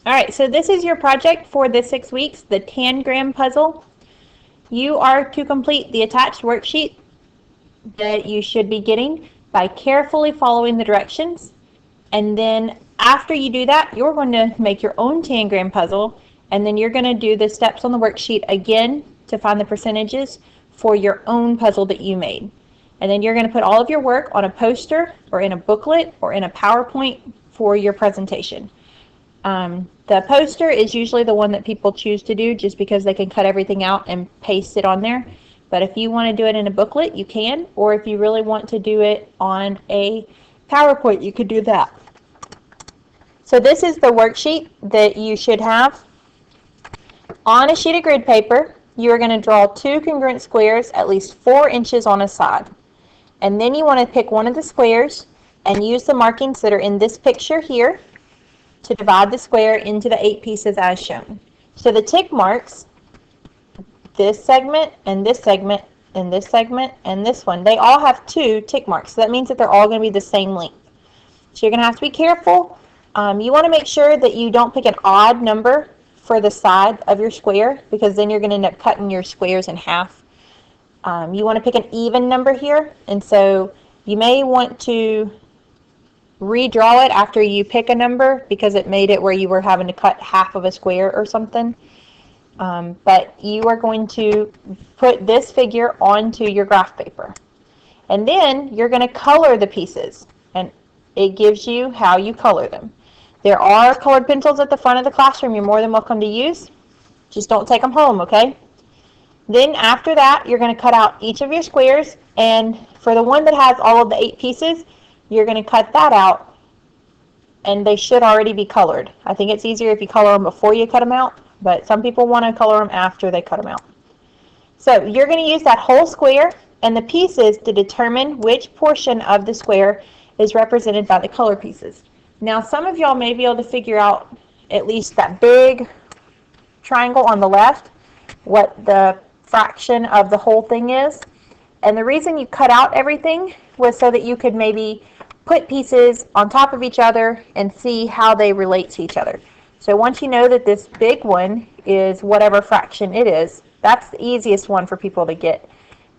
All right, so this is your project for the 6 weeks, the Tangram puzzle. You are to complete the attached worksheet that you should be getting by carefully following the directions. And then after you do that, you're going to make your own Tangram puzzle, and then you're going to do the steps on the worksheet again to find the percentages for your own puzzle that you made. And then you're going to put all of your work on a poster or in a booklet or in a PowerPoint for your presentation. The poster is usually the one that people choose to do just because they can cut everything out and paste it on there. But if you want to do it in a booklet, you can, or if you really want to do it on a PowerPoint, you could do that. So this is the worksheet that you should have. On a sheet of grid paper, you are going to draw 2 congruent squares at least 4 inches on a side. And then you want to pick one of the squares and use the markings that are in this picture here to divide the square into the 8 pieces as shown. So the tick marks, this segment and this segment and this segment and this one, they all have 2 tick marks. So that means that they're all going to be the same length. So you're going to have to be careful. You want to make sure that you don't pick an odd number for the side of your square, because then you're going to end up cutting your squares in half. You want to pick an even number here, and so you may want to redraw it after you pick a number because it made it where you were having to cut half of a square or something. But you are going to put this figure onto your graph paper. And then you're going to color the pieces, and it gives you how you color them. There are colored pencils at the front of the classroom you're more than welcome to use. Just don't take them home, okay? Then after that, you're going to cut out each of your squares, and for the one that has all of the 8 pieces, you're going to cut that out, and they should already be colored. I think it's easier if you color them before you cut them out, but some people want to color them after they cut them out. So you're going to use that whole square and the pieces to determine which portion of the square is represented by the color pieces. Now some of y'all may be able to figure out at least that big triangle on the left, what the fraction of the whole thing is. And the reason you cut out everything was so that you could maybe put pieces on top of each other and see how they relate to each other. So once you know that this big one is whatever fraction it is, that's the easiest one for people to get.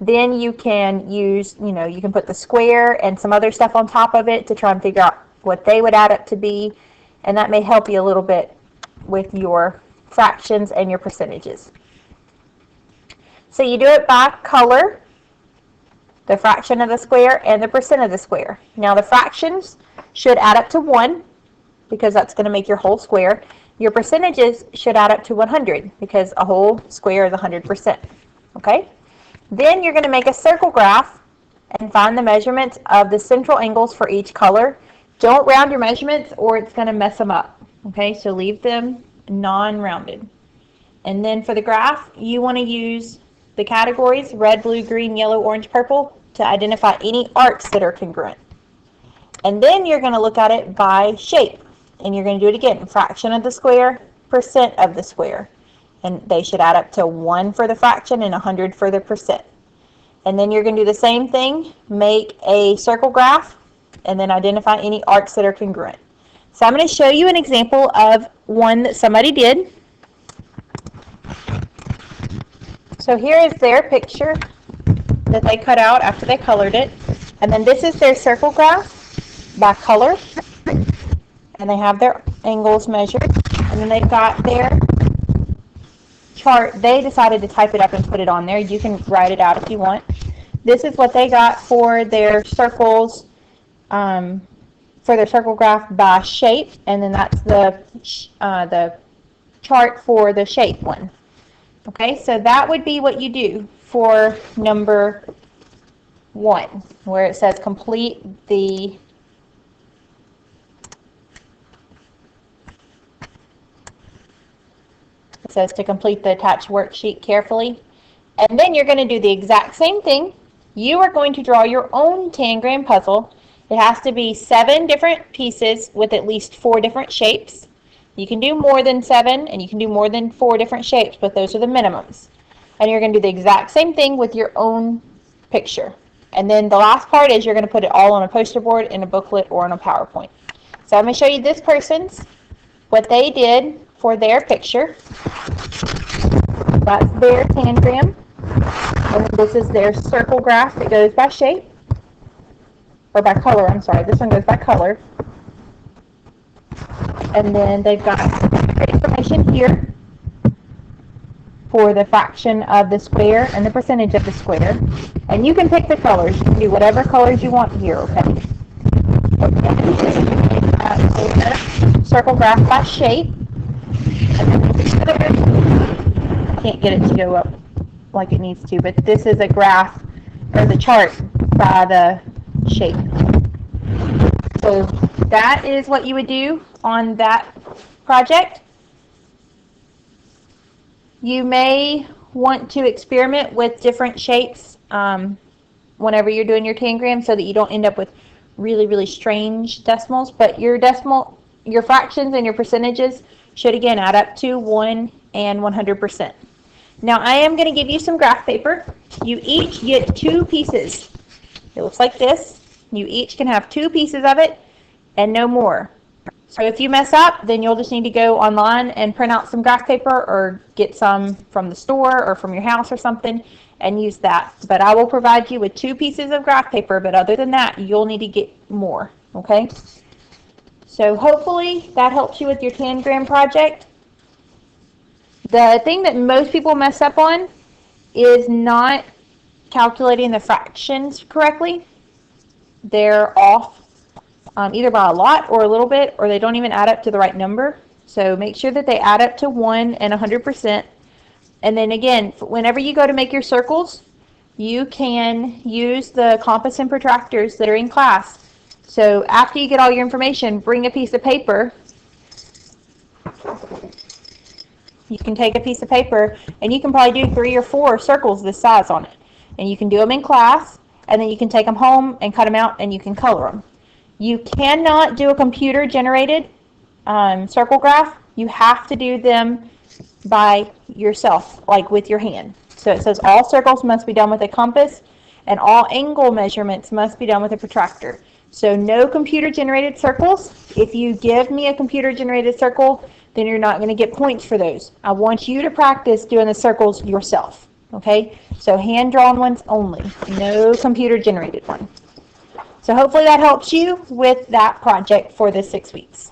Then you can use, you can put the square and some other stuff on top of it to try and figure out what they would add up to be, and that may help you a little bit with your fractions and your percentages. So you do it by color, the fraction of the square and the percent of the square. Now the fractions should add up to 1 because that's going to make your whole square. Your percentages should add up to 100 because a whole square is 100%. Okay? Then you're going to make a circle graph and find the measurements of the central angles for each color. Don't round your measurements or it's going to mess them up. Okay? So leave them non-rounded. And then for the graph, you want to use the categories red, blue, green, yellow, orange, purple to identify any arcs that are congruent. And then you're going to look at it by shape. And you're going to do it again, fraction of the square, percent of the square. And they should add up to 1 for the fraction and 100 for the percent. And then you're going to do the same thing, make a circle graph, and then identify any arcs that are congruent. So I'm going to show you an example of one that somebody did. So here is their picture that they cut out after they colored it. And then this is their circle graph by color. And they have their angles measured. And then they've got their chart. They decided to type it up and put it on there. You can write it out if you want. This is what they got for their circles, for their circle graph by shape. And then that's the chart for the shape one. Okay, so that would be what you do for number 1, where it says complete the to complete the attached worksheet carefully. And then you're going to do the exact same thing. You are going to draw your own Tangram puzzle. It has to be 7 different pieces with at least 4 different shapes. You can do more than 7 and you can do more than 4 different shapes, but those are the minimums. And you're going to do the exact same thing with your own picture. And then the last part is you're going to put it all on a poster board, in a booklet, or on a PowerPoint. So I'm going to show you this person's. what they did for their picture, that's their tangram, and this is their circle graph that goes by shape, or by color, I'm sorry, this one goes by color. And then they've got information here for the fraction of the square and the percentage of the square. And you can pick the colors. You can do whatever colors you want here, okay? Circle graph by shape. I can't get it to go up like it needs to, but this is a graph, or the chart by the shape. So that is what you would do on that project. You may want to experiment with different shapes whenever you're doing your tangram so that you don't end up with really, really strange decimals, but your fractions and your percentages should again add up to 1 and 100%. Now I am going to give you some graph paper. You each get 2 pieces. It looks like this. You each can have 2 pieces of it and no more. So if you mess up, then you'll just need to go online and print out some graph paper or get some from the store or from your house or something and use that. But I will provide you with 2 pieces of graph paper, but other than that, you'll need to get more, okay? So hopefully that helps you with your tangram project. The thing that most people mess up on is not calculating the fractions correctly. They're off either by a lot or a little bit, or they don't even add up to the right number. So make sure that they add up to 1 and 100%. And then again, whenever you go to make your circles, you can use the compass and protractors that are in class. So after you get all your information, bring a piece of paper. You can take a piece of paper and you can probably do 3 or 4 circles this size on it. And you can do them in class, and then you can take them home and cut them out and you can color them. You cannot do a computer generated circle graph. You have to do them by yourself, like with your hand. So it says all circles must be done with a compass and all angle measurements must be done with a protractor. So no computer generated circles. If you give me a computer generated circle, then you're not going to get points for those. I want you to practice doing the circles yourself. Okay? So hand drawn ones only, no computer generated one. So hopefully that helps you with that project for the 6 weeks.